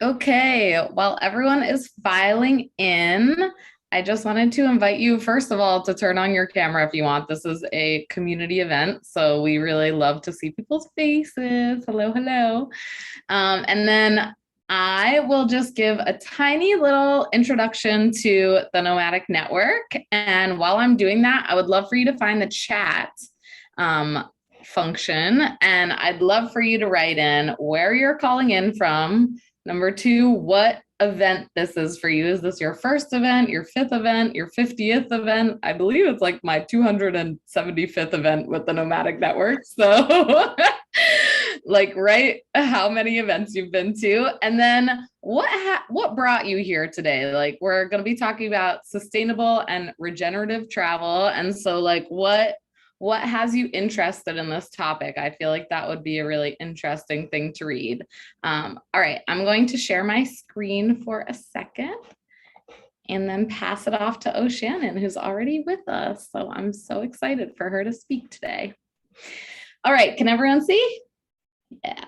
Okay, while everyone is filing in, I just wanted to invite you, first of all, to turn on your camera if you want. This is a community event, so we really love to see people's faces. Hello, hello. And then I will just give a tiny little introduction to the Nomadic Network. And while I'm doing that, I would love for you to find the chat um, function. And I'd love for you to write in where you're calling in from. Number two, what event this is for you. Is this your first event, your fifth event, your 50th event? I believe it's like my 275th event with the Nomadic Network. So like right how many events you've been to, and then what brought you here today. Like we're going to be talking about sustainable and regenerative travel, and so like what has you interested in this topic? I feel like that would be a really interesting thing to read. All right, I'm going to share my screen for a second and then pass it off to O'Shannon, who's already with us. So I'm so excited for her to speak today. All right, can everyone see? Yeah.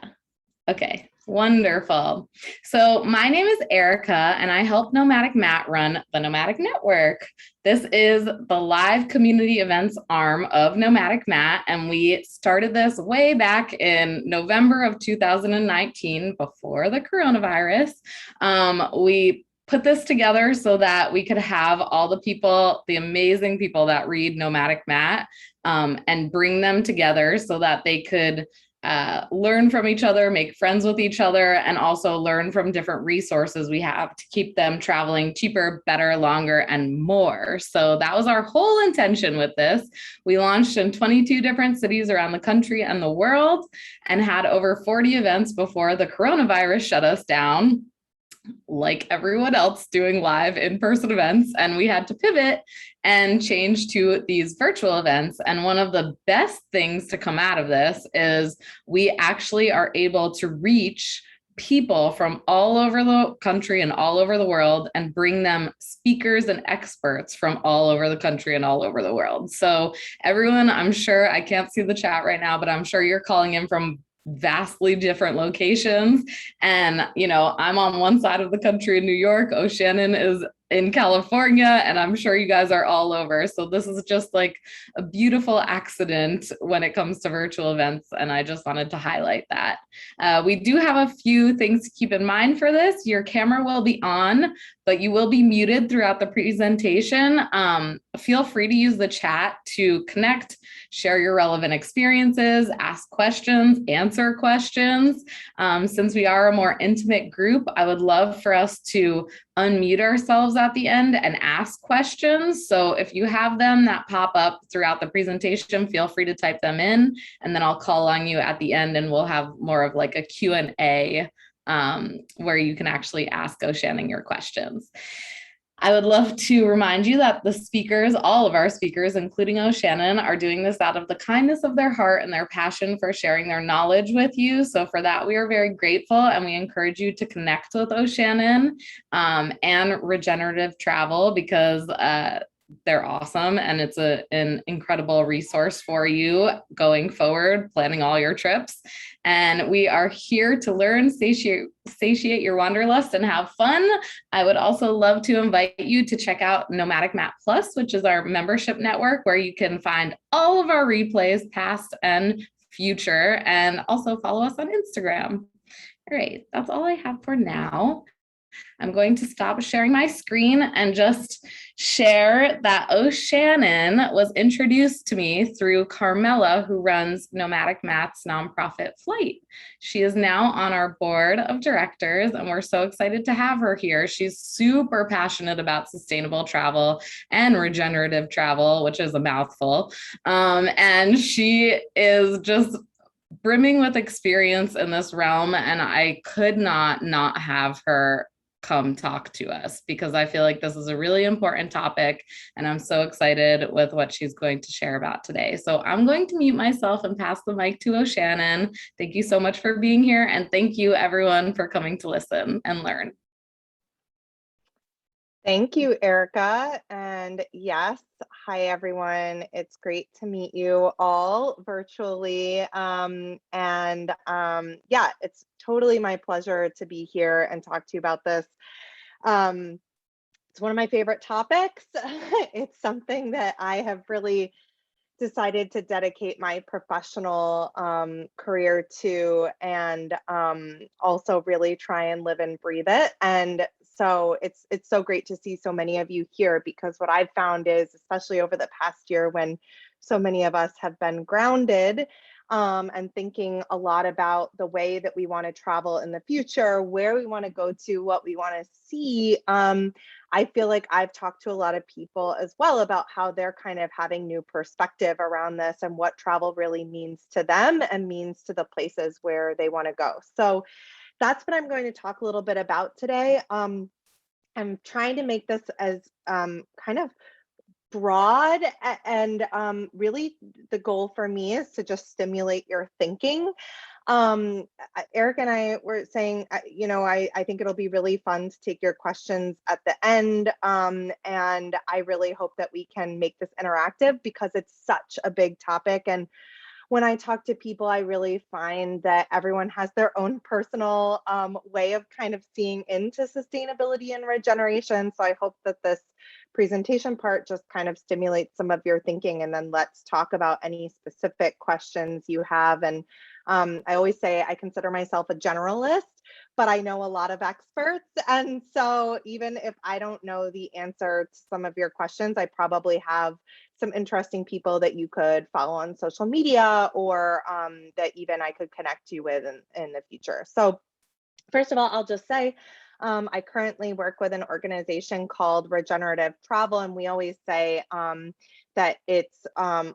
Okay, wonderful. So my name is Erica, and I help Nomadic Matt run the Nomadic Network. This is the live community events arm of Nomadic Matt, and we started this way back in November of 2019, before the coronavirus. We put this together so that we could have all the people, the amazing people that read Nomadic Matt, and bring them together so that they could learn from each other, make friends with each other, and also learn from different resources we have to keep them traveling cheaper, better, longer, and more. So that was our whole intention with this. We launched in 22 different cities around the country and the world, and had over 40 events before the coronavirus shut us down, like everyone else doing live in-person events, and we had to pivot and change to these virtual events. And one of the best things to come out of this is we actually are able to reach people from all over the country and all over the world and bring them speakers and experts from all over the country and all over the world. So everyone, I'm sure, I can't see the chat right now, but I'm sure you're calling in from vastly different locations. And, you know, I'm on one side of the country in New York, O'Shannon is in California, and I'm sure you guys are all over. So this is just like a beautiful accident when it comes to virtual events. And I just wanted to highlight that. We do have a few things to keep in mind for this. Your camera will be on, but you will be muted throughout the presentation. Feel free to use the chat to connect, share your relevant experiences, ask questions, answer questions. Since we are a more intimate group, I would love for us to unmute ourselves at the end and ask questions. So if you have them that pop up throughout the presentation, feel free to type them in, and then I'll call on you at the end, and we'll have more of like a Q&A where you can actually ask O'Shannon your questions. I would love to remind you that the speakers, all of our speakers, including O'Shannon, are doing this out of the kindness of their heart and their passion for sharing their knowledge with you. So for that, we are very grateful, and we encourage you to connect with O'Shannon and Regenerative Travel, because they're awesome, and it's an incredible resource for you going forward, planning all your trips. And we are here to learn, satiate your wanderlust, and have fun. I would also love to invite you to check out Nomadic Matt Plus, which is our membership network, where you can find all of our replays, past and future, and also follow us on Instagram. All right, that's all I have for now. I'm going to stop sharing my screen and just share that O'Shannon was introduced to me through Carmela, who runs Nomadic Matt's nonprofit FLYTE. She is now on our board of directors, and we're so excited to have her here. She's super passionate about sustainable travel and regenerative travel, which is a mouthful. And she is just brimming with experience in this realm, and I could not have her come talk to us, because I feel like this is a really important topic, and I'm so excited with what she's going to share about today. So I'm going to mute myself and pass the mic to O'Shannon. Thank you so much for being here, and thank you everyone for coming to listen and learn. Thank you, Erica. And yes, hi everyone. It's great to meet you all virtually. Yeah, it's totally my pleasure to be here and talk to you about this. It's one of my favorite topics. It's something that I have really decided to dedicate my professional career to, and also really try and live and breathe it. And so it's so great to see so many of you here, because what I've found is, especially over the past year when so many of us have been grounded and thinking a lot about the way that we want to travel in the future, where we want to go to, what we want to see. I feel like I've talked to a lot of people as well about how they're kind of having new perspective around this and what travel really means to them and means to the places where they want to go. So that's what I'm going to talk a little bit about today. I'm trying to make this as kind of broad, and really the goal for me is to just stimulate your thinking. Eric and I were saying, I think it'll be really fun to take your questions at the end. And I really hope that we can make this interactive, because it's such a big topic. And when I talk to people, I really find that everyone has their own personal way of kind of seeing into sustainability and regeneration. So I hope that this presentation part just kind of stimulates some of your thinking, and then let's talk about any specific questions you have. And I always say I consider myself a generalist, but I know a lot of experts. And so even if I don't know the answer to some of your questions, I probably have some interesting people that you could follow on social media, or that even I could connect you with in the future. So first of all, I'll just say, I currently work with an organization called Regenerative Travel, and we always say that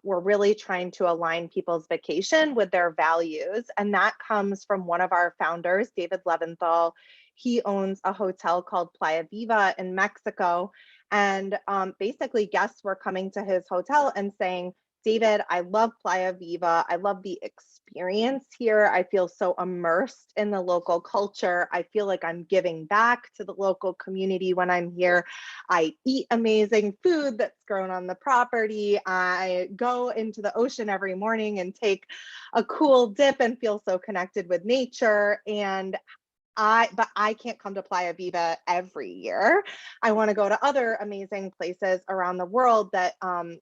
we're really trying to align people's vacation with their values, and that comes from one of our founders, David Leventhal. He owns a hotel called Playa Viva in Mexico, and basically guests were coming to his hotel and saying, David, I love Playa Viva. I love the experience here. I feel so immersed in the local culture. I feel like I'm giving back to the local community when I'm here. I eat amazing food that's grown on the property. I go into the ocean every morning and take a cool dip and feel so connected with nature. But I can't come to Playa Viva every year. I want to go to other amazing places around the world that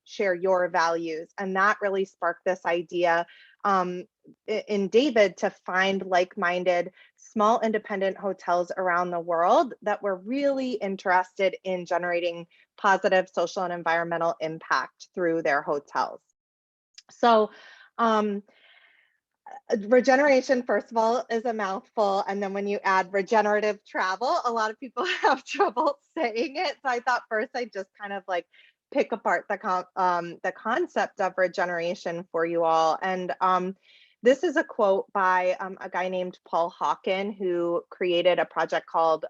share your values. And that really sparked this idea in David to find like-minded, small independent hotels around the world that were really interested in generating positive social and environmental impact through their hotels. So regeneration, first of all, is a mouthful. And then when you add regenerative travel, a lot of people have trouble saying it. So I thought first I'd just kind of like pick apart the concept of regeneration for you all. And this is a quote by a guy named Paul Hawken, who created a project called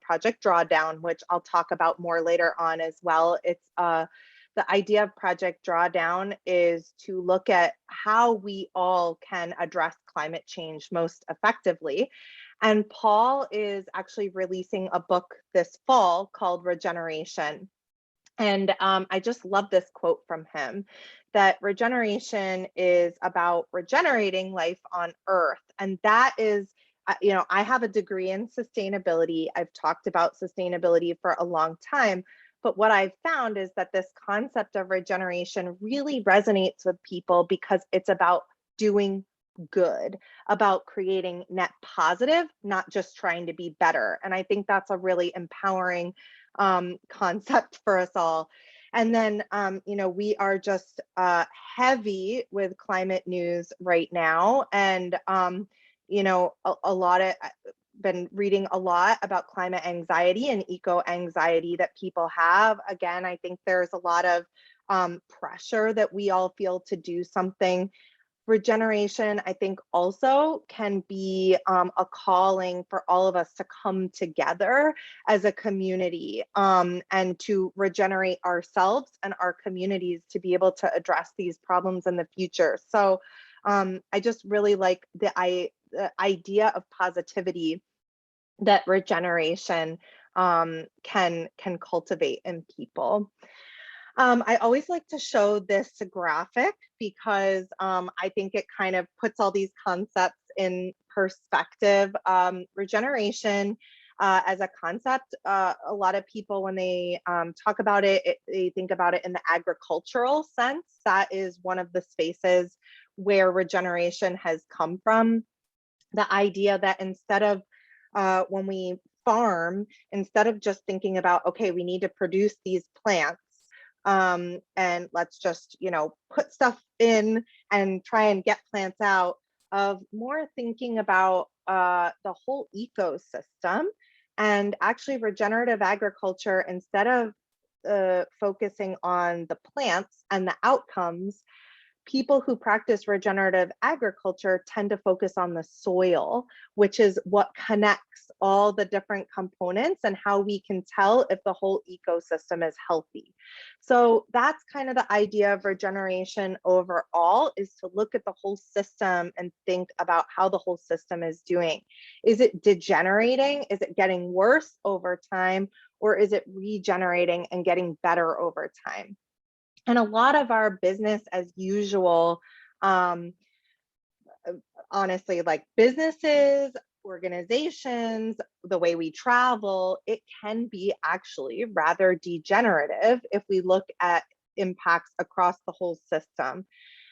Project Drawdown, which I'll talk about more later on as well. It's the idea of Project Drawdown is to look at how we all can address climate change most effectively. And Paul is actually releasing a book this fall called Regeneration. And I just love this quote from him, that regeneration is about regenerating life on Earth. And that is, I have a degree in sustainability. I've talked about sustainability for a long time. But what I've found is that this concept of regeneration really resonates with people because it's about doing good, about creating net positive, not just trying to be better. And I think that's a really empowering concept for us all. And then, we are just heavy with climate news right now. And, a lot of been reading a lot about climate anxiety and eco anxiety that people have. Again, I think there's a lot of pressure that we all feel to do something. Regeneration, I think, also can be a calling for all of us to come together as a community and to regenerate ourselves and our communities to be able to address these problems in the future. So I just really like the idea of positivity that regeneration can cultivate in people. I always like to show this graphic because I think it kind of puts all these concepts in perspective. Regeneration as a concept, a lot of people, when they talk about it, they think about it in the agricultural sense. That is one of the spaces where regeneration has come from. The idea that instead of when we farm, instead of just thinking about, okay, we need to produce these plants, and let's just, put stuff in and try and get plants out, of more thinking about the whole ecosystem. And actually regenerative agriculture, instead of focusing on the plants and the outcomes, people who practice regenerative agriculture tend to focus on the soil, which is what connects all the different components and how we can tell if the whole ecosystem is healthy. So that's kind of the idea of regeneration overall, is to look at the whole system and think about how the whole system is doing. Is it degenerating? Is it getting worse over time? Or is it regenerating and getting better over time? And a lot of our business as usual, honestly, like businesses, organizations, the way we travel, it can be actually rather degenerative if we look at impacts across the whole system.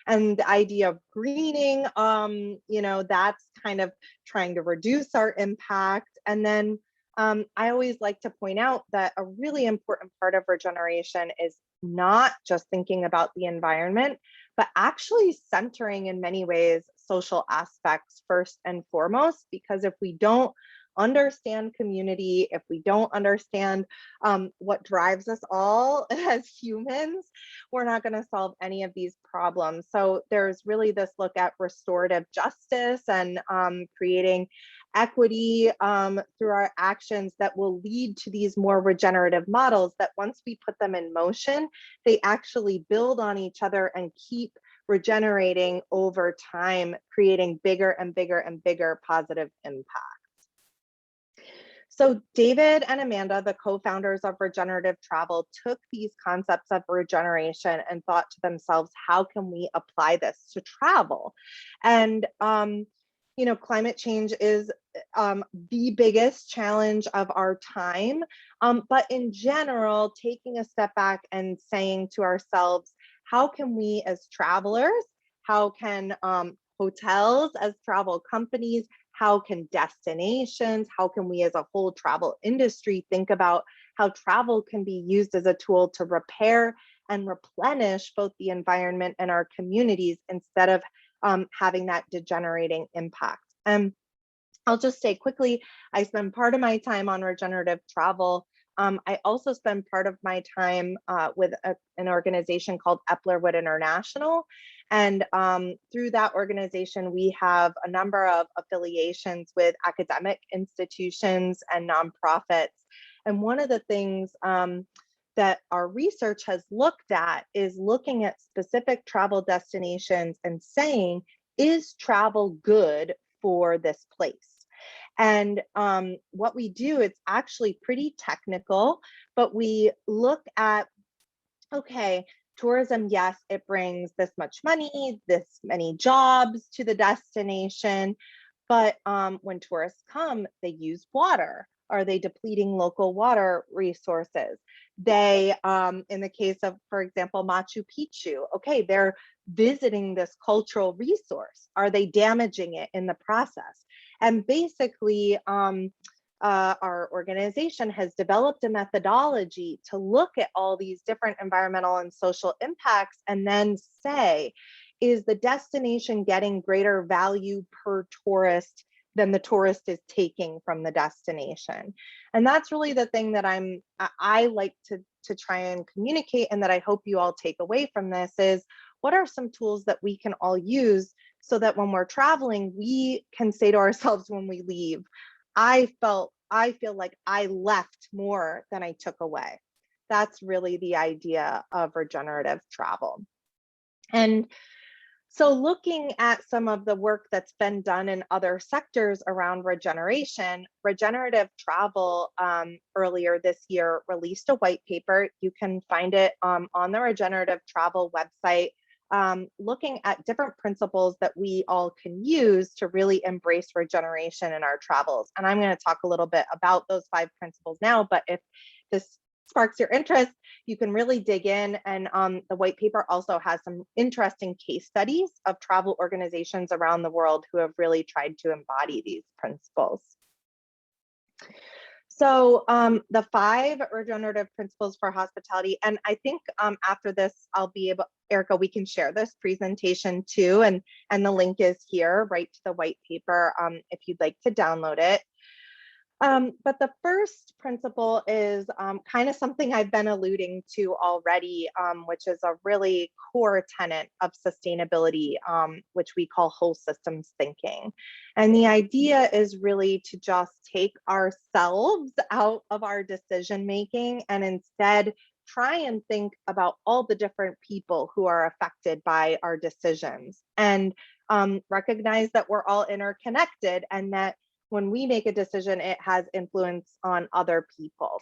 And the idea of greening, that's kind of trying to reduce our impact. And then I always like to point out that a really important part of regeneration is not just thinking about the environment, but actually centering in many ways social aspects first and foremost. Because if we don't understand community, if we don't understand what drives us all as humans, we're not going to solve any of these problems. So there's really this look at restorative justice and creating equity through our actions that will lead to these more regenerative models that once we put them in motion, they actually build on each other and keep regenerating over time, creating bigger and bigger and bigger positive impacts. So David and Amanda, the co-founders of Regenerative Travel, took these concepts of regeneration and thought to themselves, how can we apply this to travel? And climate change is the biggest challenge of our time. But in general, taking a step back and saying to ourselves, how can we as travelers, how can hotels as travel companies, how can destinations, how can we as a whole travel industry think about how travel can be used as a tool to repair and replenish both the environment and our communities instead of having that degenerating impact. And I'll just say quickly, I spend part of my time on regenerative travel. I also spend part of my time with an organization called Eplerwood International. And through that organization, we have a number of affiliations with academic institutions and nonprofits. And one of the things that our research has looked at is looking at specific travel destinations and saying, is travel good for this place? And what we do, it's actually pretty technical, but we look at, okay, tourism, yes, it brings this much money, this many jobs to the destination, but when tourists come, they use water. Are they depleting local water resources? They, in the case of, for example, Machu Picchu, okay, they're visiting this cultural resource. Are they damaging it in the process? And basically, our organization has developed a methodology to look at all these different environmental and social impacts and then say, is the destination getting greater value per tourist than the tourist is taking from the destination? And that's really the thing that I like to try and communicate, and that I hope you all take away from this, is what are some tools that we can all use so that when we're traveling, we can say to ourselves when we leave, I feel like I left more than I took away. That's really the idea of regenerative travel. And So looking at some of the work that's been done in other sectors around regeneration, Regenerative Travel earlier this year released a white paper. You can find it on the Regenerative Travel website, looking at different principles that we all can use to really embrace regeneration in our travels. And I'm going to talk a little bit about those 5 principles now, but if this sparks your interest, you can really dig in. And the white paper also has some interesting case studies of travel organizations around the world who have really tried to embody these principles. So the 5 regenerative principles for hospitality, and I think after this, I'll be able, Erica, we can share this presentation too, and the link is here, right to the white paper if you'd like to download it. But the first principle is kind of something I've been alluding to already, which is a really core tenet of sustainability, which we call whole systems thinking. And the idea is really to just take ourselves out of our decision making and instead try and think about all the different people who are affected by our decisions, and recognize that we're all interconnected and that when we make a decision, it has influence on other people.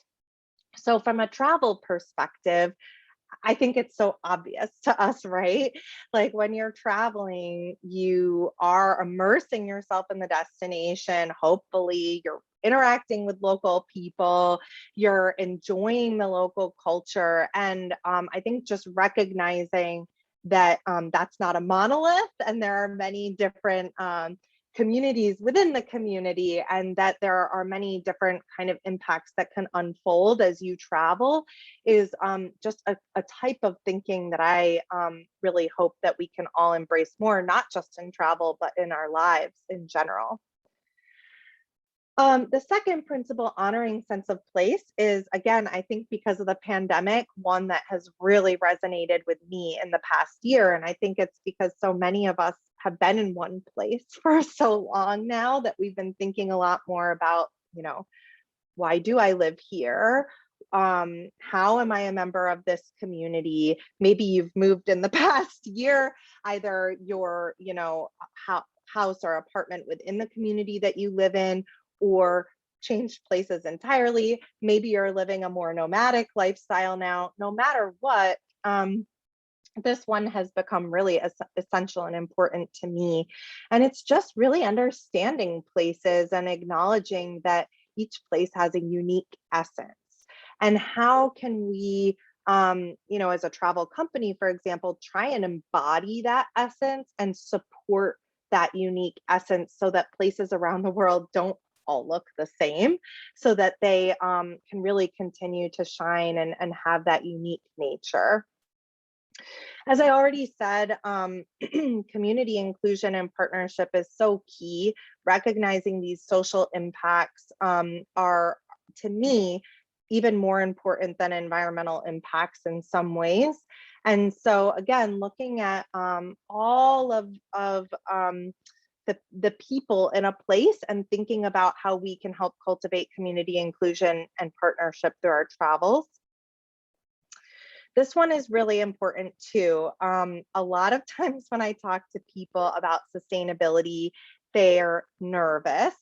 So from a travel perspective, I think it's so obvious to us, right? Like when you're traveling, you are immersing yourself in the destination. Hopefully, you're interacting with local people, you're enjoying the local culture. And I think just recognizing that that's not a monolith and there are many different communities within the community, and that there are many different kind of impacts that can unfold as you travel is just a type of thinking that I really hope that we can all embrace more, not just in travel, but in our lives in general. The second principle, honoring sense of place, is, again, I think because of the pandemic, one that has really resonated with me in the past year. And I think it's because so many of us have been in one place for so long now that we've been thinking a lot more about, why do I live here? How am I a member of this community? Maybe you've moved in the past year, either your, house or apartment within the community that you live in, or changed places entirely. Maybe you're living a more nomadic lifestyle now. No matter what, this one has become really essential and important to me. And it's just really understanding places and acknowledging that each place has a unique essence. And how can we, as a travel company, for example, try and embody that essence and support that unique essence so that places around the world don't all look the same, so that they can really continue to shine and have that unique nature. As I already said, community inclusion and partnership is so key. Recognizing these social impacts are, to me, even more important than environmental impacts in some ways. And so, again, looking at all of the people in a place and thinking about how we can help cultivate community inclusion and partnership through our travels. This one is really important too. A lot of times when I talk to people about sustainability, they're nervous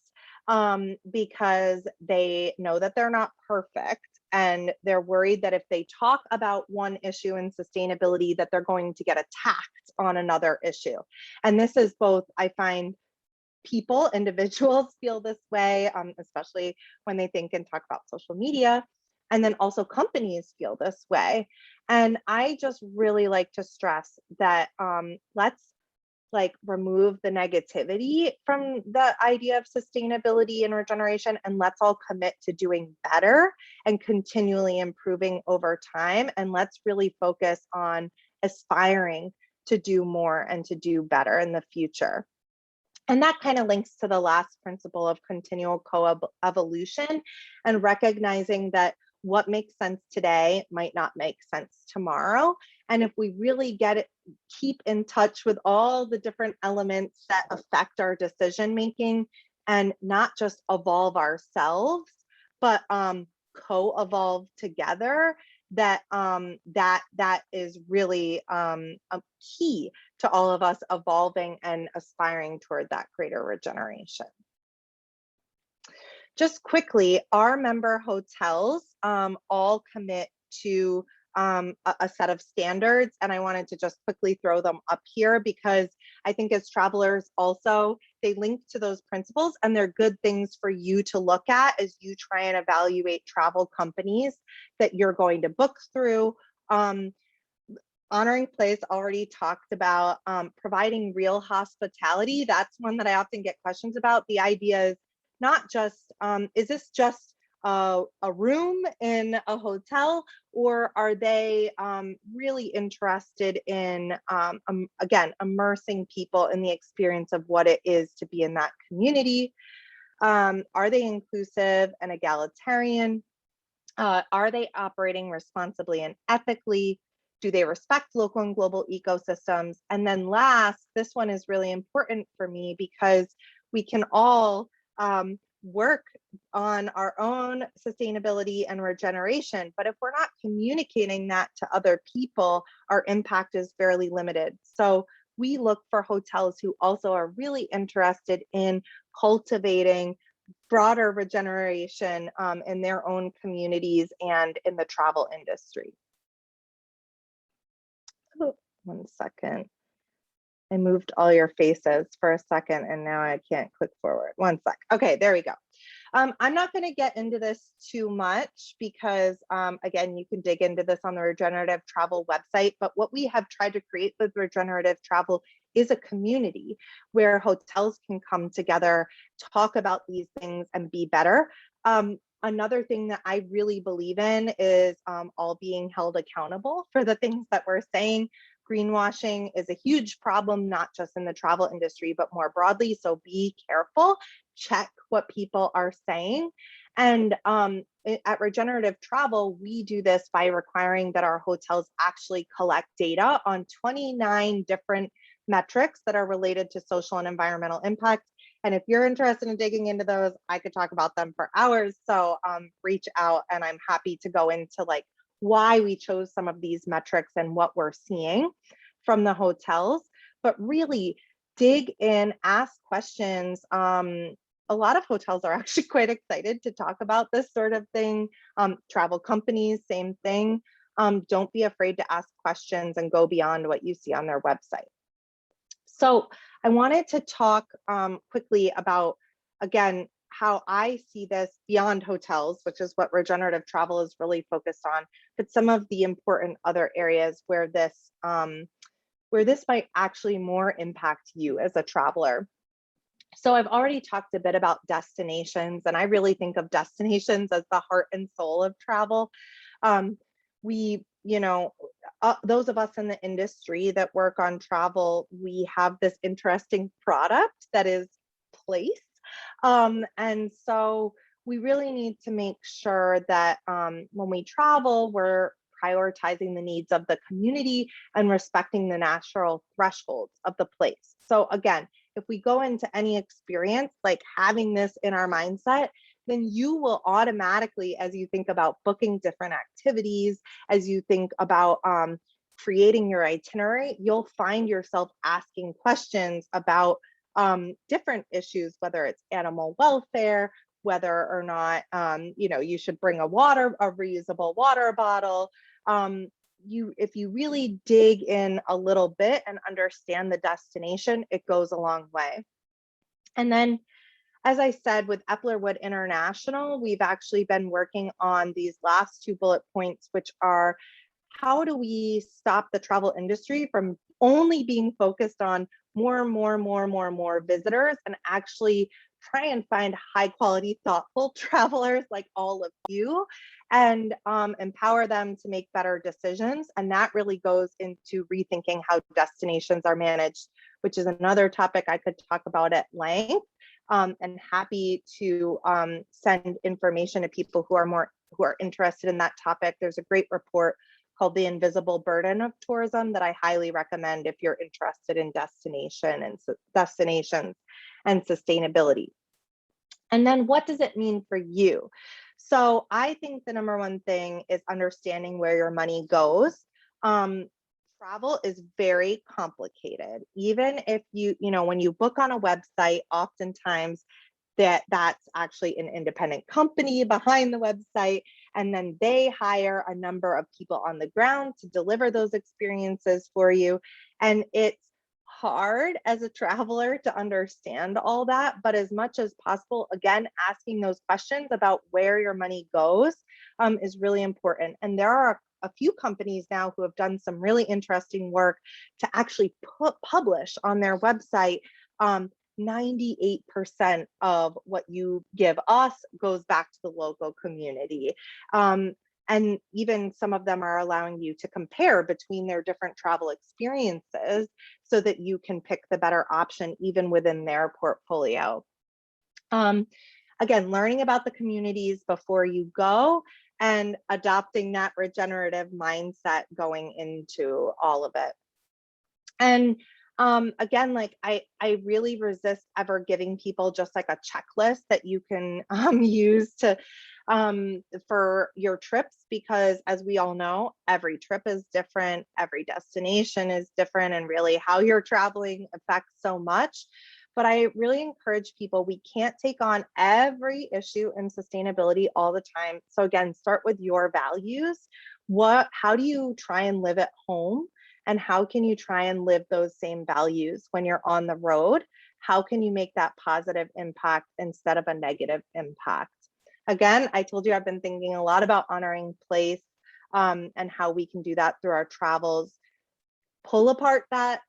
because they know that they're not perfect, and they're worried that if they talk about one issue in sustainability, that they're going to get attacked on another issue. And this is both, I find, individuals feel this way, especially when they think and talk about social media. And then also companies feel this way. And I just really like to stress that let's remove the negativity from the idea of sustainability and regeneration, and let's all commit to doing better and continually improving over time. And let's really focus on aspiring to do more and to do better in the future. And that kind of links to the last principle of continual co-evolution, and recognizing that what makes sense today might not make sense tomorrow. And if we really keep in touch with all the different elements that affect our decision making, and not just evolve ourselves, but co-evolve together, that is really a key to all of us evolving and aspiring toward that greater regeneration. Just quickly, our member hotels all commit to a set of standards, and I wanted to just quickly throw them up here because I think as travelers also, they link to those principles and they're good things for you to look at as you try and evaluate travel companies that you're going to book through. Honoring place already talked about providing real hospitality. That's one that I often get questions about. The idea is not just, is this just a room in a hotel, or are they really interested in, again, immersing people in the experience of what it is to be in that community? Are they inclusive and egalitarian? Are they operating responsibly and ethically? Do they respect local and global ecosystems? And then last, this one is really important for me because we can all work on our own sustainability and regeneration, but if we're not communicating that to other people, our impact is fairly limited. So we look for hotels who also are really interested in cultivating broader regeneration in their own communities and in the travel industry. Oh, 1 second. I moved all your faces for a second and now I can't click forward. 1 sec. Okay, there we go. I'm not going to get into this too much because, again, you can dig into this on the Regenerative Travel website. But what we have tried to create with Regenerative Travel is a community where hotels can come together, talk about these things, and be better. Another thing that I really believe in is all being held accountable for the things that we're saying. Greenwashing is a huge problem, not just in the travel industry, but more broadly. So be careful, check what people are saying. And at Regenerative Travel, we do this by requiring that our hotels actually collect data on 29 different metrics that are related to social and environmental impact. And if you're interested in digging into those, I could talk about them for hours. So reach out and I'm happy to go into like why we chose some of these metrics and what we're seeing from the hotels, but really dig in, ask questions. A lot of hotels are actually quite excited to talk about this sort of thing. Travel companies, same thing. Don't be afraid to ask questions and go beyond what you see on their website. So I wanted to talk quickly about, again, how I see this beyond hotels, which is what Regenerative Travel is really focused on, but some of the important other areas where this might actually more impact you as a traveler. So I've already talked a bit about destinations, and I really think of destinations as the heart and soul of travel. Those of us in the industry that work on travel, we have this interesting product that is place. And so we really need to make sure that when we travel, we're prioritizing the needs of the community and respecting the natural thresholds of the place. So again, if we go into any experience, like having this in our mindset, then you will automatically, as you think about booking different activities, as you think about creating your itinerary, you'll find yourself asking questions about different issues, whether it's animal welfare, whether or not you should bring a reusable water bottle. If you really dig in a little bit and understand the destination, it goes a long way. And then, as I said, with Eplerwood International, we've actually been working on these last 2 bullet points, which are how do we stop the travel industry from only being focused on more visitors and actually try and find high quality, thoughtful travelers like all of you and empower them to make better decisions. And that really goes into rethinking how destinations are managed, which is another topic I could talk about at length. And happy to send information to people who are interested in that topic. There's a great report called The Invisible Burden of Tourism that I highly recommend if you're interested in destinations and sustainability. And then what does it mean for you? So I think the number one thing is understanding where your money goes. Travel is very complicated. Even if when you book on a website, oftentimes that's actually an independent company behind the website, and then they hire a number of people on the ground to deliver those experiences for you. And it's hard as a traveler to understand all that, but as much as possible, again, asking those questions about where your money goes is really important. And there are a few companies now who have done some really interesting work to actually publish on their website 98% of what you give us goes back to the local community. And even some of them are allowing you to compare between their different travel experiences so that you can pick the better option even within their portfolio. Again, learning about the communities before you go and adopting that regenerative mindset going into all of it. And again, like I really resist ever giving people just like a checklist that you can use to for your trips, because as we all know, every trip is different, every destination is different, and really how you're traveling affects so much. But I really encourage people, we can't take on every issue in sustainability all the time. So again, start with your values. How do you try and live at home? And how can you try and live those same values when you're on the road? How can you make that positive impact instead of a negative impact? Again, I told you I've been thinking a lot about honoring place and how we can do that through our travels. Pull apart that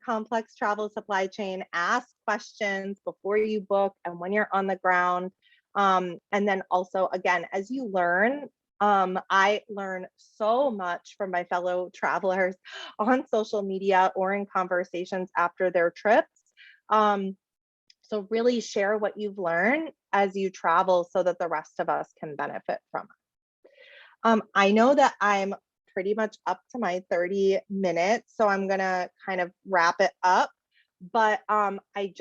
complex travel supply chain, ask questions before you book and when you're on the ground. And then also, again, as you learn, I learn so much from my fellow travelers on social media or in conversations after their trips. So really share what you've learned as you travel so that the rest of us can benefit from it. I know that I'm pretty much up to my 30 minutes, so I'm gonna kind of wrap it up. But I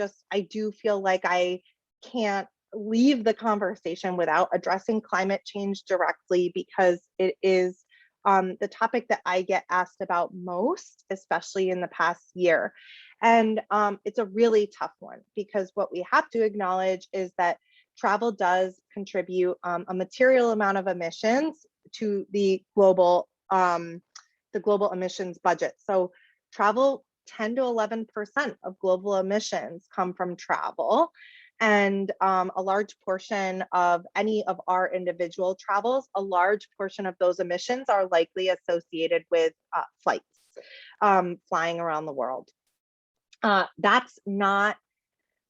do feel like I can't leave the conversation without addressing climate change directly, because it is the topic that I get asked about most, especially in the past year. And it's a really tough one, because what we have to acknowledge is that travel does contribute a material amount of emissions to the global emissions budget. So travel, 10 to 11% of global emissions come from travel. And a large portion of any of our individual travels, a large portion of those emissions are likely associated with flights, flying around the world. That's not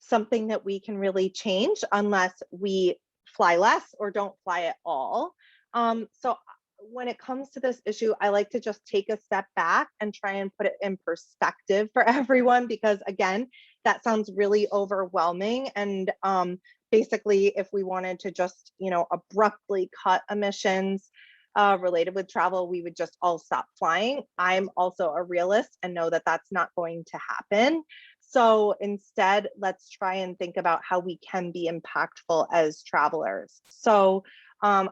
something that we can really change unless we fly less or don't fly at all. So when it comes to this issue, I like to just take a step back and try and put it in perspective for everyone, because again, that sounds really overwhelming. And basically, if we wanted to just, abruptly cut emissions related with travel, we would just all stop flying. I'm also a realist and know that that's not going to happen. So instead, let's try and think about how we can be impactful as travelers. So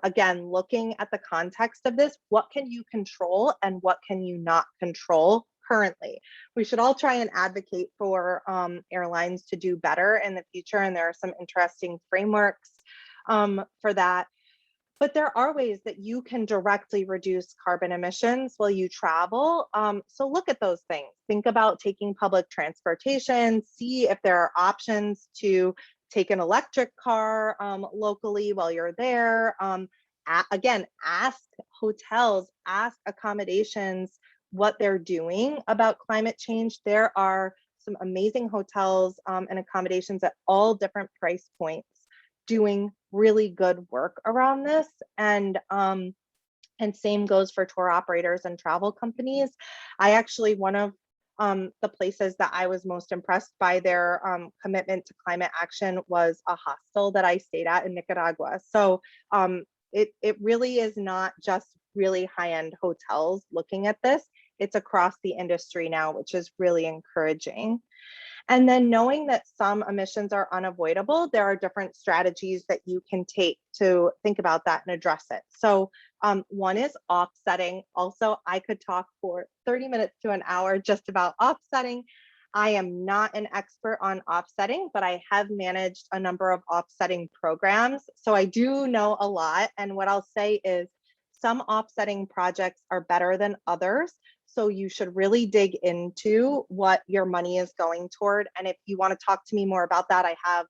again, looking at the context of this, what can you control and what can you not control currently? We should all try and advocate for airlines to do better in the future, and there are some interesting frameworks for that. But there are ways that you can directly reduce carbon emissions while you travel. So look at those things. Think about taking public transportation, see if there are options to take an electric car locally while you're there. Again, ask hotels, ask accommodations what they're doing about climate change. There are some amazing hotels and accommodations at all different price points doing really good work around this. And same goes for tour operators and travel companies. I actually, one of the places that I was most impressed by their commitment to climate action was a hostel that I stayed at in Nicaragua. So it really is not just really high-end hotels looking at this. It's across the industry now, which is really encouraging. And then knowing that some emissions are unavoidable, there are different strategies that you can take to think about that and address it. So one is offsetting. Also, I could talk for 30 minutes to an hour just about offsetting. I am not an expert on offsetting, but I have managed a number of offsetting programs. So I do know a lot. And what I'll say is some offsetting projects are better than others. So you should really dig into what your money is going toward. And if you want to talk to me more about that, I have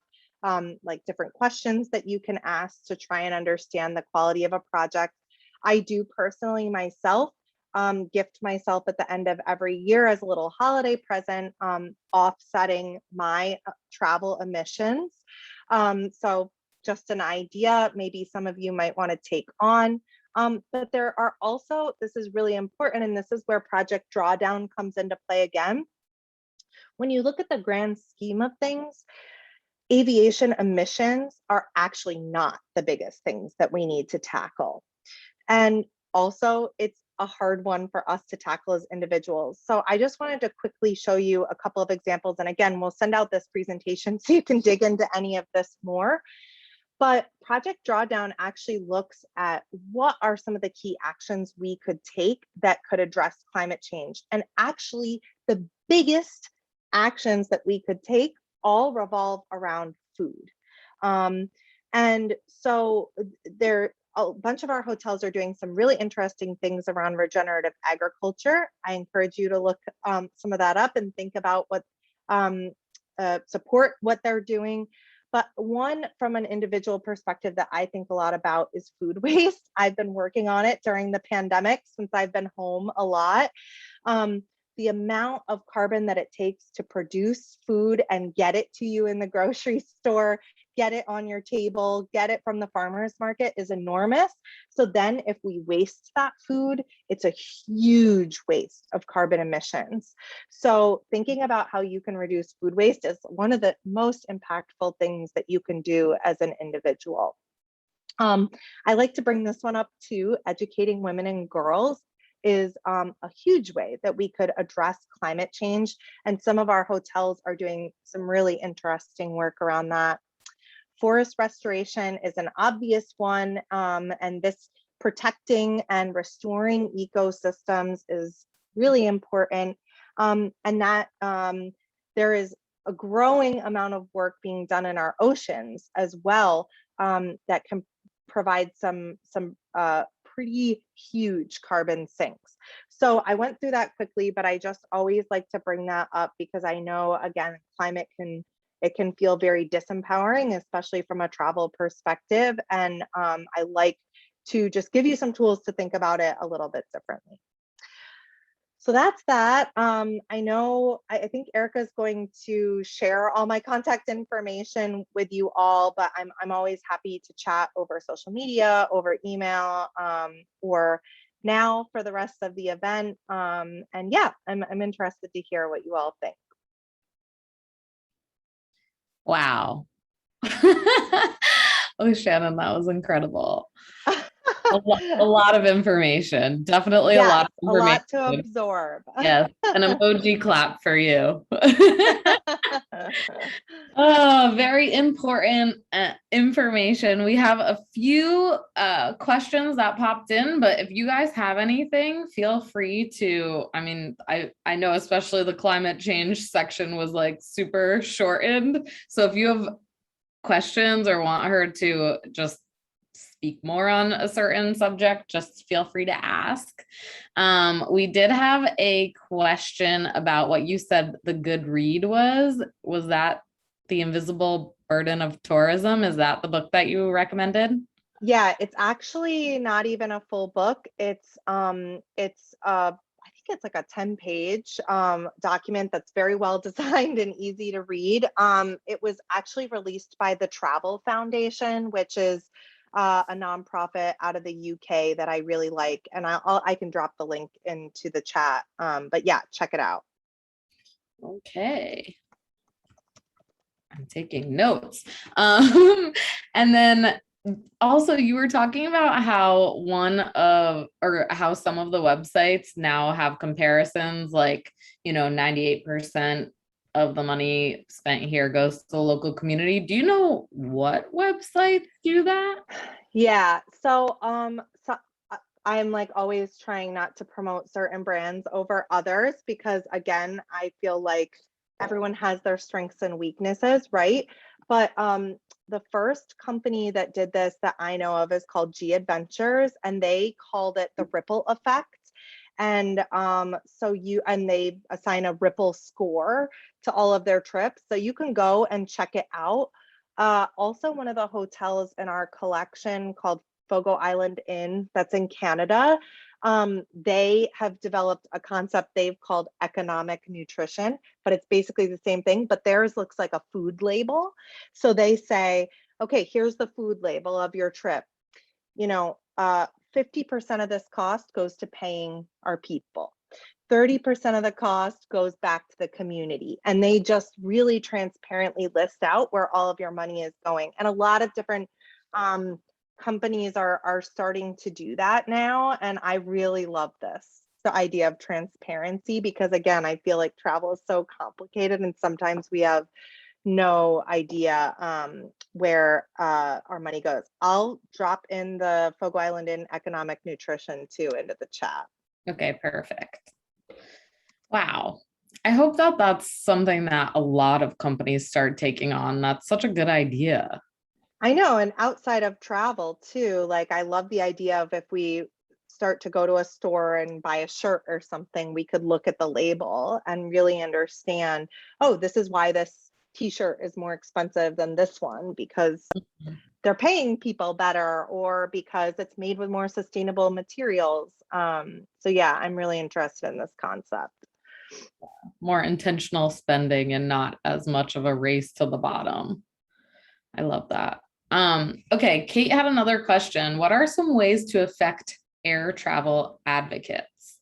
like different questions that you can ask to try and understand the quality of a project. I do personally myself gift myself at the end of every year as a little holiday present, offsetting my travel emissions. So just an idea, maybe some of you might want to take on. But there are also, this is really important, and this is where Project Drawdown comes into play again. When you look at the grand scheme of things, aviation emissions are actually not the biggest things that we need to tackle. And also, it's a hard one for us to tackle as individuals. So I just wanted to quickly show you a couple of examples. And again, we'll send out this presentation so you can dig into any of this more. But Project Drawdown actually looks at what are some of the key actions we could take that could address climate change. And actually, the biggest actions that we could take all revolve around food. And so there, a bunch of our hotels are doing some really interesting things around regenerative agriculture. I encourage you to look some of that up and think about what support what they're doing. But one from an individual perspective that I think a lot about is food waste. I've been working on it during the pandemic since I've been home a lot. The amount of carbon that it takes to produce food and get it to you in the grocery store, get it on your table, get it from the farmer's market is enormous. So then if we waste that food, it's a huge waste of carbon emissions. So thinking about how you can reduce food waste is one of the most impactful things that you can do as an individual. I like to bring this one up too. Educating women and girls is a huge way that we could address climate change. And some of our hotels are doing some really interesting work around that. Forest restoration is an obvious one. And this protecting and restoring ecosystems is really important. And that there is a growing amount of work being done in our oceans as well that can provide some pretty huge carbon sinks. So I went through that quickly, but I just always like to bring that up because I know, again, climate can feel very disempowering, especially from a travel perspective. And I like to just give you some tools to think about it a little bit differently. So that's that. I think Erica is going to share all my contact information with you all, but I'm always happy to chat over social media, over email, or now for the rest of the event. And yeah, I'm interested to hear what you all think. Wow. Oh, Shannon, that was incredible. A lot of information. Definitely a lot of a lot to information. absorb. Yes, an emoji clap for you. Oh, very important information. We have a few questions that popped in, but if you guys have anything, feel free to, I know especially the climate change section was like super shortened. So if you have questions or want her to just speak more on a certain subject, just feel free to ask. We did have a question about what you said the good read was. Was that The Invisible Burden of Tourism? Is that the book that you recommended? Yeah, it's actually not even a full book. It's I think it's like a 10-page document that's very well designed and easy to read. It was actually released by the Travel Foundation, which is a nonprofit out of the UK that I really like, and I can drop the link into the chat. But yeah, check it out. Okay. I'm taking notes. And then also you were talking about how how some of the websites now have comparisons like, 98% of the money spent here goes to the local community. Do you know what websites do that? Yeah. I'm like always trying not to promote certain brands over others because again, I feel like everyone has their strengths and weaknesses, right? But the first company that did this that I know of is called G Adventures, and they called it the Ripple Effect. And they assign a Ripple score to all of their trips. So you can go and check it out. Also, one of the hotels in our collection called Fogo Island Inn, that's in Canada, they have developed a concept they've called economic nutrition, but it's basically the same thing, but theirs looks like a food label. So they say, okay, here's the food label of your trip. 50% of this cost goes to paying our people. 30% of the cost goes back to the community. And they just really transparently list out where all of your money is going. And a lot of different companies are starting to do that now. And I really love this, the idea of transparency, because again, I feel like travel is so complicated and sometimes we have no idea where our money goes. I'll drop in the Fogo Island in economic nutrition too into the chat. Okay, perfect. Wow. I hope that that's something that a lot of companies start taking on. That's such a good idea. I know, and outside of travel too, like I love the idea of if we start to go to a store and buy a shirt or something, we could look at the label and really understand, oh, this is why this t-shirt is more expensive than this one because they're paying people better or because it's made with more sustainable materials. So yeah, I'm really interested in this concept. More intentional spending and not as much of a race to the bottom. I love that. Okay, Kate had another question. What are some ways to affect air travel advocates?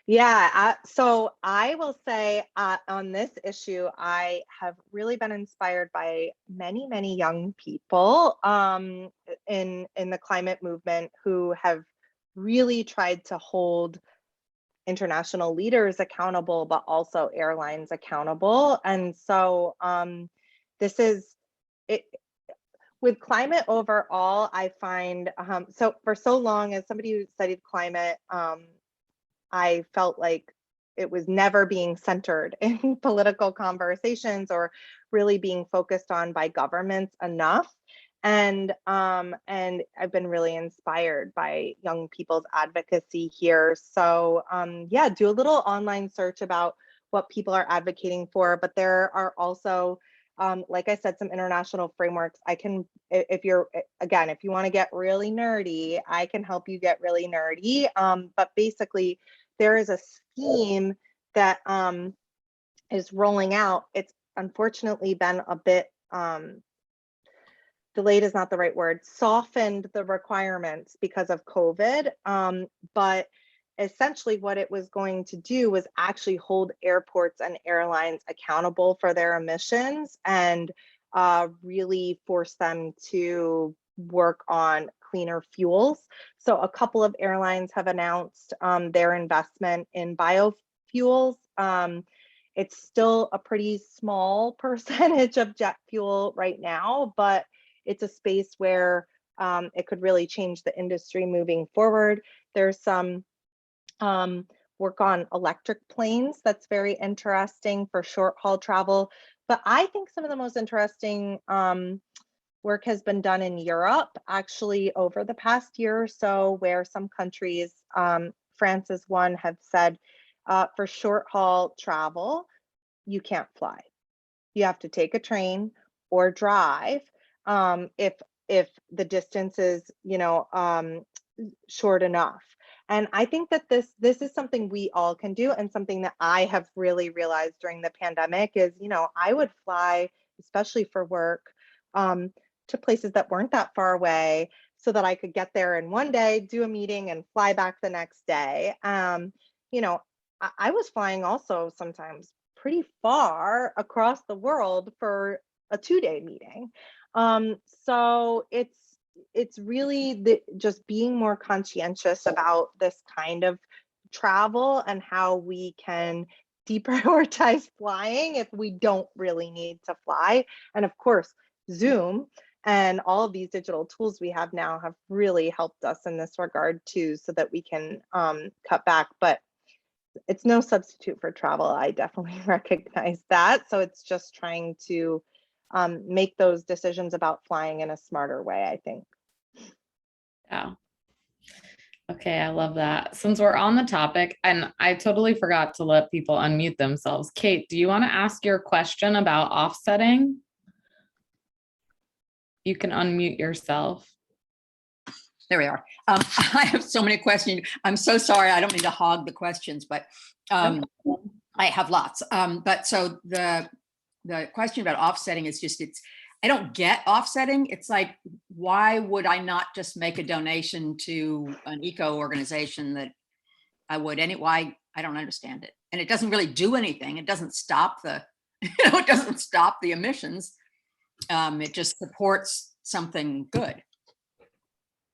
Yeah, so I will say on this issue, I have really been inspired by many young people in the climate movement who have really tried to hold international leaders accountable, but also airlines accountable. And so this is it. With climate overall, I find so for so long as somebody who studied climate, I felt like it was never being centered in political conversations or really being focused on by governments enough. And I've been really inspired by young people's advocacy here. So yeah, do a little online search about what people are advocating for. But there are also, like I said, some international frameworks. I can, if you're, again, if you want to get really nerdy, I can help you get really nerdy. But basically, there is a scheme that is rolling out. It's unfortunately been a bit delayed is not the right word, softened the requirements because of COVID. But essentially what it was going to do was actually hold airports and airlines accountable for their emissions and really force them to work on cleaner fuels. So a couple of airlines have announced their investment in biofuels. It's still a pretty small percentage of jet fuel right now, but it's a space where it could really change the industry moving forward. There's some work on electric planes that's very interesting for short haul travel. But I think some of the most interesting work has been done in Europe, actually over the past year or so, where some countries, France is one, have said for short haul travel, you can't fly. You have to take a train or drive if the distance is, short enough. And I think that this is something we all can do, and something that I have really realized during the pandemic is, I would fly, especially for work, to places that weren't that far away so that I could get there in one day, do a meeting, and fly back the next day. I was flying also sometimes pretty far across the world for a 2-day meeting. So it's really just being more conscientious about this kind of travel and how we can deprioritize flying if we don't really need to fly. And of course, Zoom and all of these digital tools we have now have really helped us in this regard too, so that we can cut back. But it's no substitute for travel. I definitely recognize that. So it's just trying to make those decisions about flying in a smarter way, I think. Yeah. Okay, I love that. Since we're on the topic, and I totally forgot to let people unmute themselves. Kate, do you want to ask your question about offsetting? You can unmute yourself. There we are. I have so many questions. I'm so sorry. I don't mean to hog the questions, but I have lots. But so the question about offsetting is just, I don't get offsetting. It's like, why would I not just make a donation to an eco organization that I would why? I don't understand it. And it doesn't really do anything. It doesn't stop the, it doesn't stop the emissions. It just supports something good.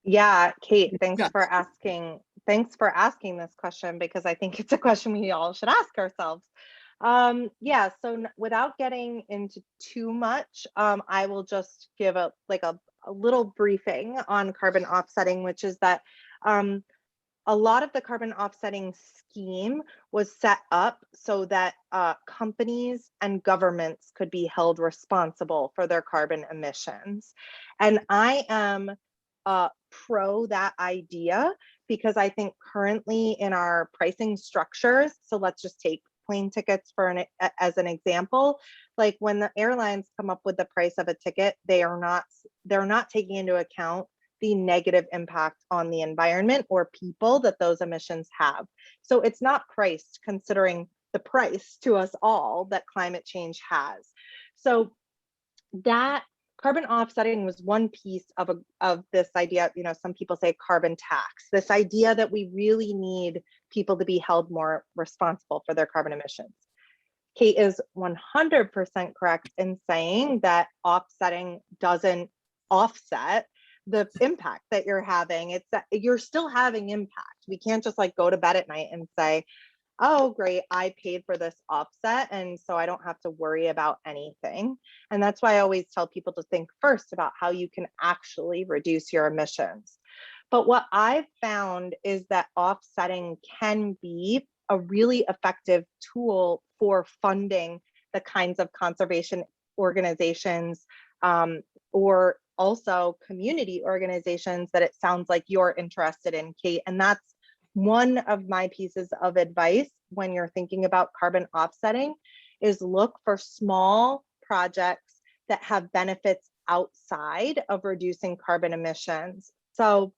Yeah, Kate, thanks for asking. Thanks for asking this question, because I think it's a question we all should ask ourselves. Yeah, so without getting into too much, I will just give a little briefing on carbon offsetting, which is that a lot of the carbon offsetting scheme was set up so that companies and governments could be held responsible for their carbon emissions. And I am pro that idea, because I think currently in our pricing structures, so let's just take plane tickets as an example, like when the airlines come up with the price of a ticket, they're not taking into account the negative impact on the environment or people that those emissions have. So it's not priced considering the price to us all that climate change has. So that carbon offsetting was one piece of this idea. You know, some people say carbon tax, this idea that we really need people to be held more responsible for their carbon emissions. Kate is 100% correct in saying that offsetting doesn't offset the impact that you're having. It's that you're still having impact. We can't just like go to bed at night and say, oh, great, I paid for this offset, and so I don't have to worry about anything. And that's why I always tell people to think first about how you can actually reduce your emissions. But what I've found is that offsetting can be a really effective tool for funding the kinds of conservation organizations or also community organizations that it sounds like you're interested in, Kate. And that's one of my pieces of advice when you're thinking about carbon offsetting, is look for small projects that have benefits outside of reducing carbon emissions. So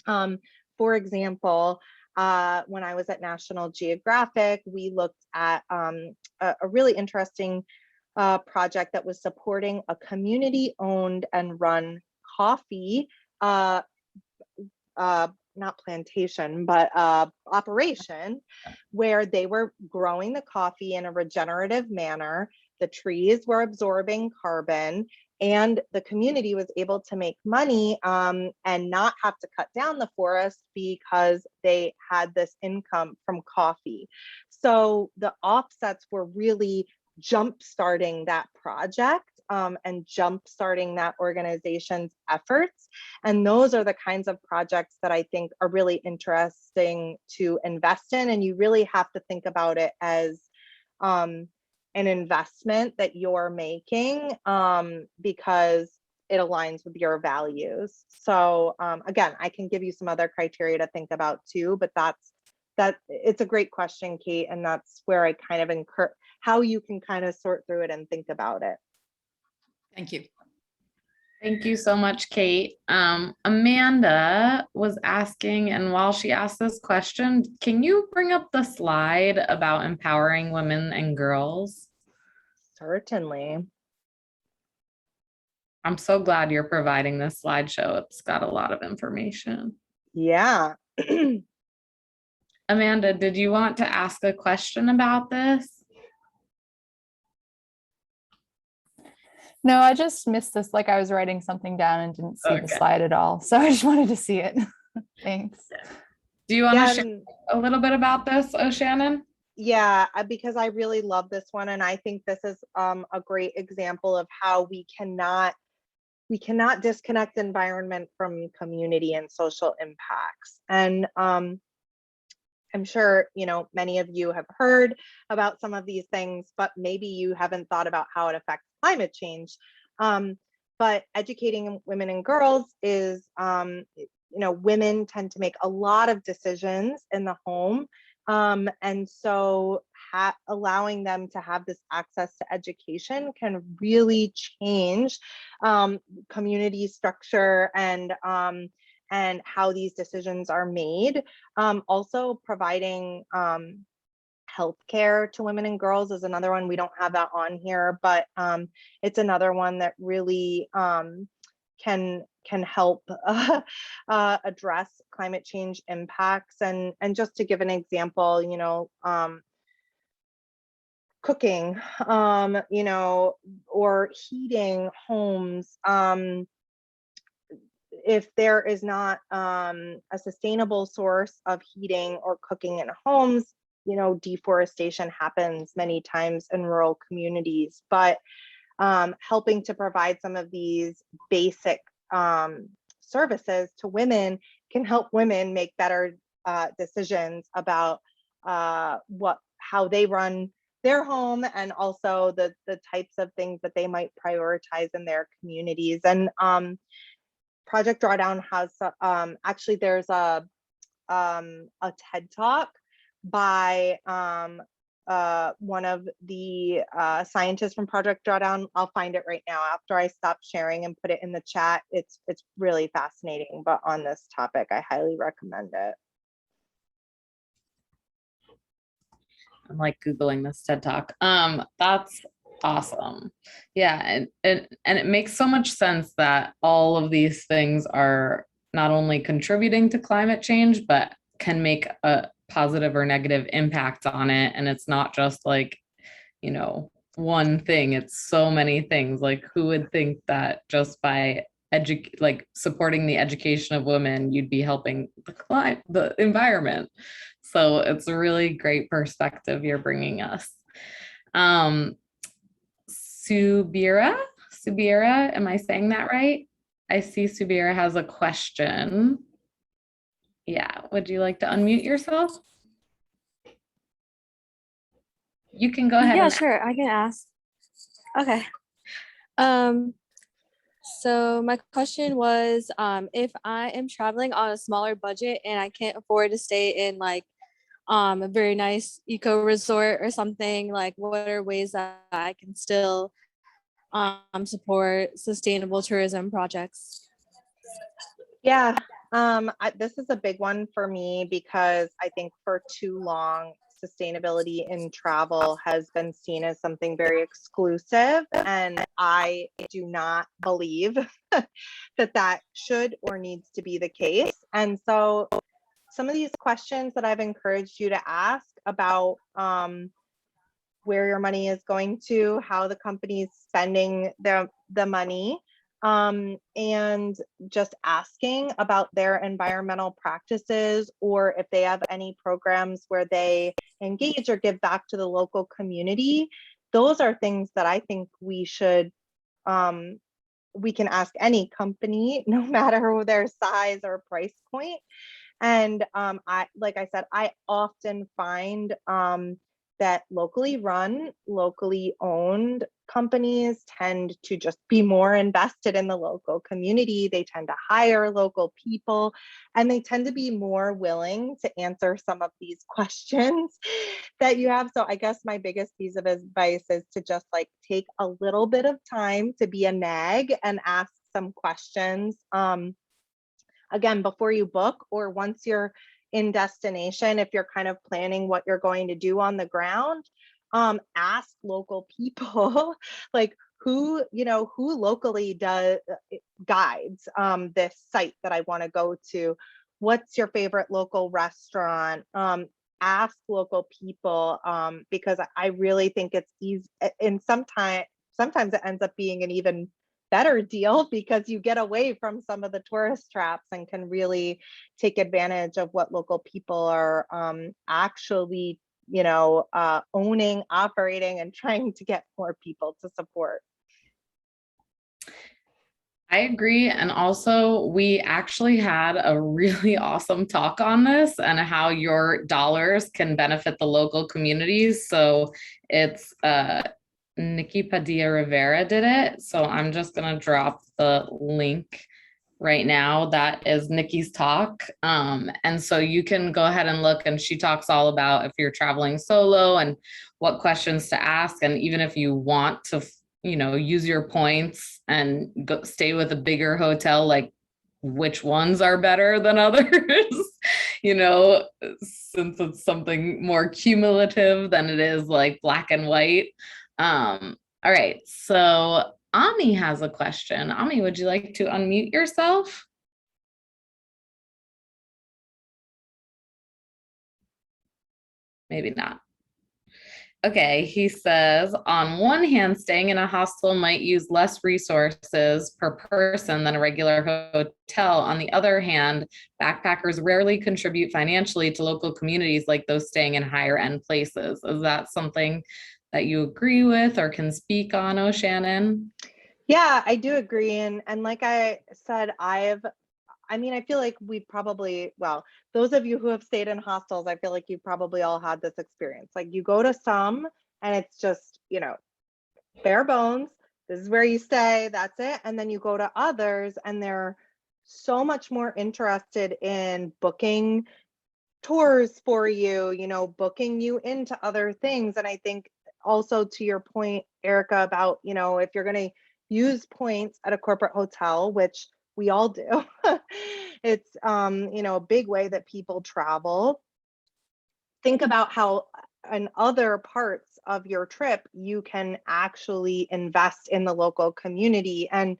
for example, when I was at National Geographic, we looked at a really interesting project that was supporting a community-owned and run coffee not plantation, but operation, where they were growing the coffee in a regenerative manner. The trees were absorbing carbon, and the community was able to make money and not have to cut down the forest because they had this income from coffee. So the offsets were really jump-starting that project and jump-starting that organization's efforts. And those are the kinds of projects that I think are really interesting to invest in. And you really have to think about it as an investment that you're making because it aligns with your values. So again, I can give you some other criteria to think about too, but it's a great question, Kate. And that's where I kind of encourage how you can kind of sort through it and think about it. Thank you. Thank you so much, Kate. Amanda was asking, and while she asked this question, can you bring up the slide about empowering women and girls? Certainly. I'm so glad you're providing this slideshow. It's got a lot of information. Yeah. Amanda, did you want to ask a question about this? No, I just missed this. Like I was writing something down and didn't see the slide at all. So I just wanted to see it. Thanks. Do you want to share a little bit about this, Shannon? Yeah, because I really love this one, and I think this is a great example of how we cannot disconnect environment from community and social impacts. And I'm sure, you know, many of you have heard about some of these things, but maybe you haven't thought about how it affects climate change. But educating women and girls is, you know, women tend to make a lot of decisions in the home. And so allowing them to have this access to education can really change community structure and how these decisions are made. Also providing healthcare to women and girls is another one. We don't have that on here, but it's another one that really can help address climate change impacts. And just to give an example, you know, cooking, you know, or heating homes. If there is not a sustainable source of heating or cooking in homes, you know, deforestation happens many times in rural communities. But helping to provide some of these basic services to women can help women make better decisions about how they run their home, and also the types of things that they might prioritize in their communities. And Project Drawdown has actually there's a TED Talk by one of the scientists from Project Drawdown. I'll find it right now after I stop sharing and put it in the chat. It's really fascinating, but on this topic, I highly recommend it. I'm like Googling this TED Talk. That's awesome. Yeah, and it makes so much sense that all of these things are not only contributing to climate change, but can make a positive or negative impact on it. And it's not just like, you know, one thing, it's so many things. Like, who would think that just by like supporting the education of women, you'd be helping the environment. So it's a really great perspective you're bringing us. Subira, am I saying that right? I see Subira has a question. Yeah, would you like to unmute yourself? You can go ahead. Yeah, sure, I can ask. Okay. So my question was, if I am traveling on a smaller budget and I can't afford to stay in like a very nice eco resort or something, like what are ways that I can still support sustainable tourism projects? Yeah, this is a big one for me because I think for too long, sustainability in travel has been seen as something very exclusive, and I do not believe that should or needs to be the case. And so some of these questions that I've encouraged you to ask about where your money is going to, how the company is spending the money, and just asking about their environmental practices, or if they have any programs where they engage or give back to the local community. Those are things that I think we should, we can ask any company, no matter their size or price point. And like I said, I often find that locally run, locally owned companies tend to just be more invested in the local community. They tend to hire local people, and they tend to be more willing to answer some of these questions that you have. So I guess my biggest piece of advice is to just like take a little bit of time to be a nag and ask some questions. Again, before you book, or once you're in destination, if you're kind of planning what you're going to do on the ground, ask local people like who locally does guides this site that I want to go to. What's your favorite local restaurant? Ask local people, because I really think it's easy, and sometimes it ends up being an even better deal because you get away from some of the tourist traps and can really take advantage of what local people are actually owning, operating, and trying to get more people to support. I agree. And also, we actually had a really awesome talk on this and how your dollars can benefit the local communities. So it's Nikki Padilla Rivera did it. So I'm just going to drop the link right now. That is Nikki's talk. And so you can go ahead and look, and she talks all about if you're traveling solo and what questions to ask. And even if you want to use your points and go stay with a bigger hotel, like which ones are better than others, since it's something more cumulative than it is like black and white. All right. So Ami has a question. Ami, would you like to unmute yourself? Maybe not. Okay, he says, on one hand, staying in a hostel might use less resources per person than a regular hotel. On the other hand, backpackers rarely contribute financially to local communities like those staying in higher end places. Is that something that you agree with or can speak on, Shannon? Yeah, I do agree. And like I said, I feel like we've probably, well, those of you who have stayed in hostels, I feel like you probably all had this experience. Like you go to some and it's just, bare bones. This is where you stay. That's it. And then you go to others and they're so much more interested in booking tours for you, booking you into other things. And I think also to your point, Erica, about, if you're going to use points at a corporate hotel, which we all do. It's, a big way that people travel. Think about how in other parts of your trip, you can actually invest in the local community. And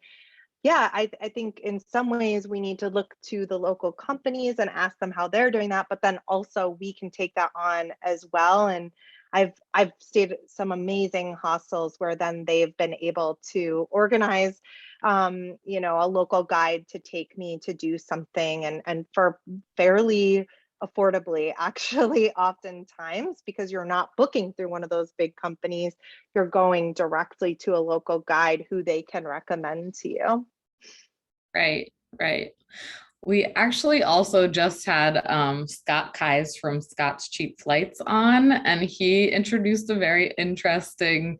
yeah, I think in some ways we need to look to the local companies and ask them how they're doing that, but then also we can take that on as well. And I've stayed at some amazing hostels where then they've been able to organize a local guide to take me to do something and for fairly affordably, actually, oftentimes, because you're not booking through one of those big companies, you're going directly to a local guide who they can recommend to you. Right. We actually also just had Scott Keyes from Scott's Cheap Flights on, and he introduced a very interesting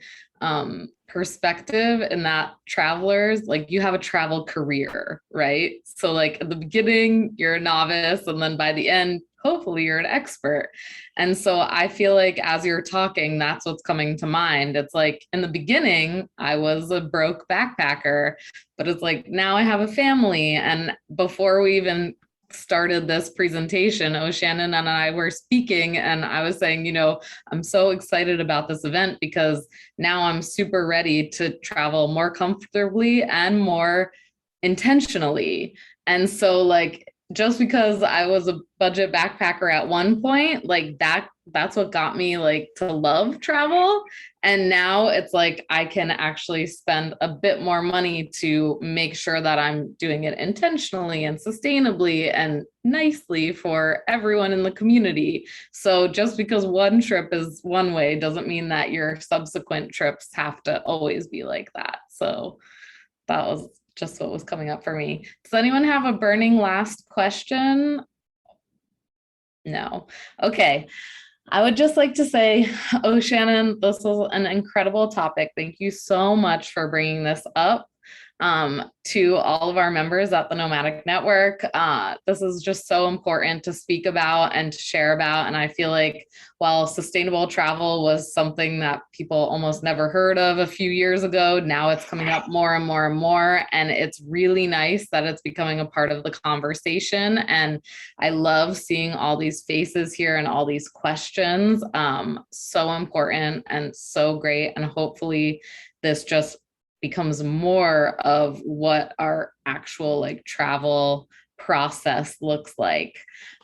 perspective in that travelers, like you have a travel career, right? So like at the beginning, you're a novice, and then by the end, hopefully you're an expert. And so I feel like as you're talking, that's what's coming to mind. It's like in the beginning, I was a broke backpacker, but it's like now I have a family. And before we even started this presentation, Shannon and I were speaking, and I was saying, I'm so excited about this event because now I'm super ready to travel more comfortably and more intentionally. And so like, just because I was a budget backpacker at one point, like that's what got me like to love travel. And now it's like I can actually spend a bit more money to make sure that I'm doing it intentionally and sustainably and nicely for everyone in the community. So just because one trip is one way doesn't mean that your subsequent trips have to always be like that. So that was just what was coming up for me. Does anyone have a burning last question? No. Okay. I would just like to say, Shannon, this was an incredible topic. Thank you so much for bringing this up. To all of our members at the Nomadic Network. This is just so important to speak about and to share about. And I feel like while sustainable travel was something that people almost never heard of a few years ago, now it's coming up more and more and more. And it's really nice that it's becoming a part of the conversation. And I love seeing all these faces here and all these questions. So important and so great. And hopefully this just becomes more of what our actual like travel process looks like.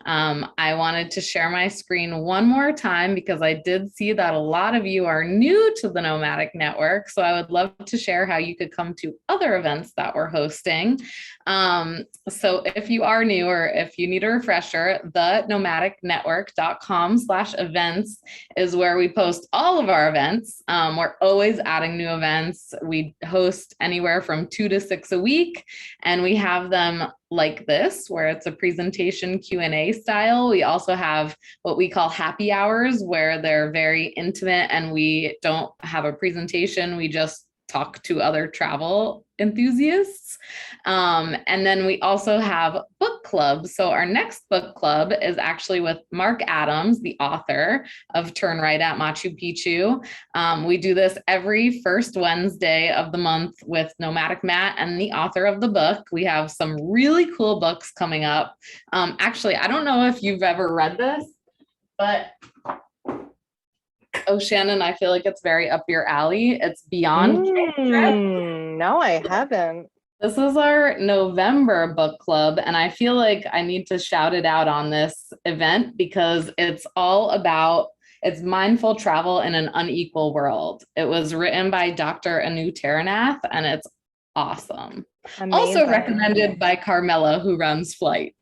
I wanted to share my screen one more time because I did see that a lot of you are new to the Nomadic Network. So I would love to share how you could come to other events that we're hosting. So if you are new or if you need a refresher, the nomadicnetwork.com/events is where we post all of our events. We're always adding new events. We host anywhere from 2 to 6 a week, and we have them like this, where it's a presentation Q&A style. We also have what we call happy hours, where they're very intimate and we don't have a presentation. We just talk to other travel enthusiasts. And then we also have book clubs. So our next book club is actually with Mark Adams, the author of Turn Right at Machu Picchu. We do this every first Wednesday of the month with Nomadic Matt and the author of the book. We have some really cool books coming up. Actually, I don't know if you've ever read this, but oh, Shannon, I feel like it's very up your alley. It's Beyond. No, I haven't. This is our November book club, and I feel like I need to shout it out on this event because it's all about, it's mindful travel in an unequal world. It was written by Dr. Anu Taranath, and it's awesome. Amazing. Also recommended by Carmela, who runs FLYTE.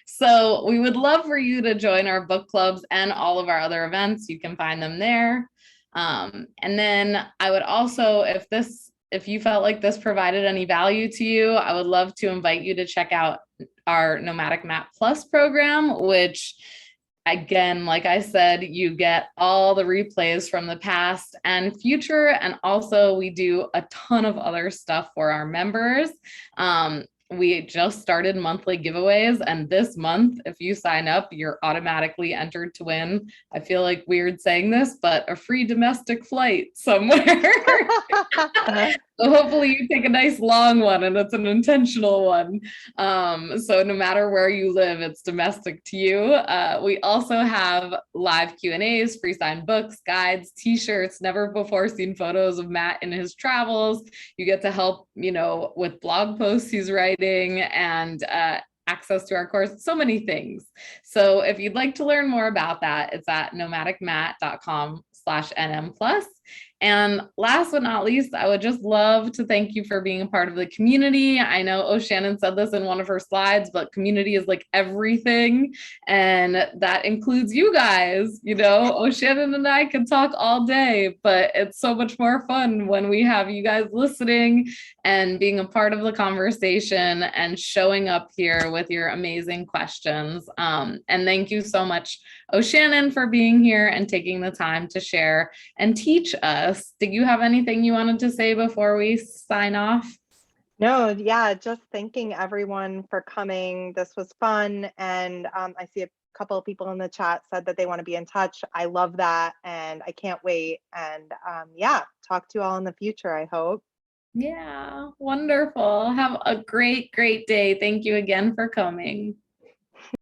So we would love for you to join our book clubs and all of our other events. You can find them there. And then I would also, if you felt like this provided any value to you, I would love to invite you to check out our Nomadic Matt Plus program, which, again, like I said, you get all the replays from the past and future. And also we do a ton of other stuff for our members. We just started monthly giveaways, and this month, if you sign up, you're automatically entered to win. I feel like weird saying this, but a free domestic flight somewhere. So hopefully you take a nice long one and it's an intentional one. So no matter where you live, it's domestic to you. We also have live Q&As, free signed books, guides, t-shirts, never before seen photos of Matt in his travels. You get to help, with blog posts he's writing and access to our course, so many things. So if you'd like to learn more about that, it's at nomadicmatt.com/nm+. And last but not least, I would just love to thank you for being a part of the community. I know Shannon said this in one of her slides, but community is like everything. And that includes you guys. Shannon and I can talk all day, but it's so much more fun when we have you guys listening and being a part of the conversation and showing up here with your amazing questions. And thank you so much, Shannon, for being here and taking the time to share and teach us. Did you have anything you wanted to say before we sign off? No, yeah, just thanking everyone for coming. This was fun. And I see a couple of people in the chat said that they want to be in touch. I love that. And I can't wait. And talk to you all in the future, I hope. Yeah, wonderful. Have a great, great day. Thank you again for coming.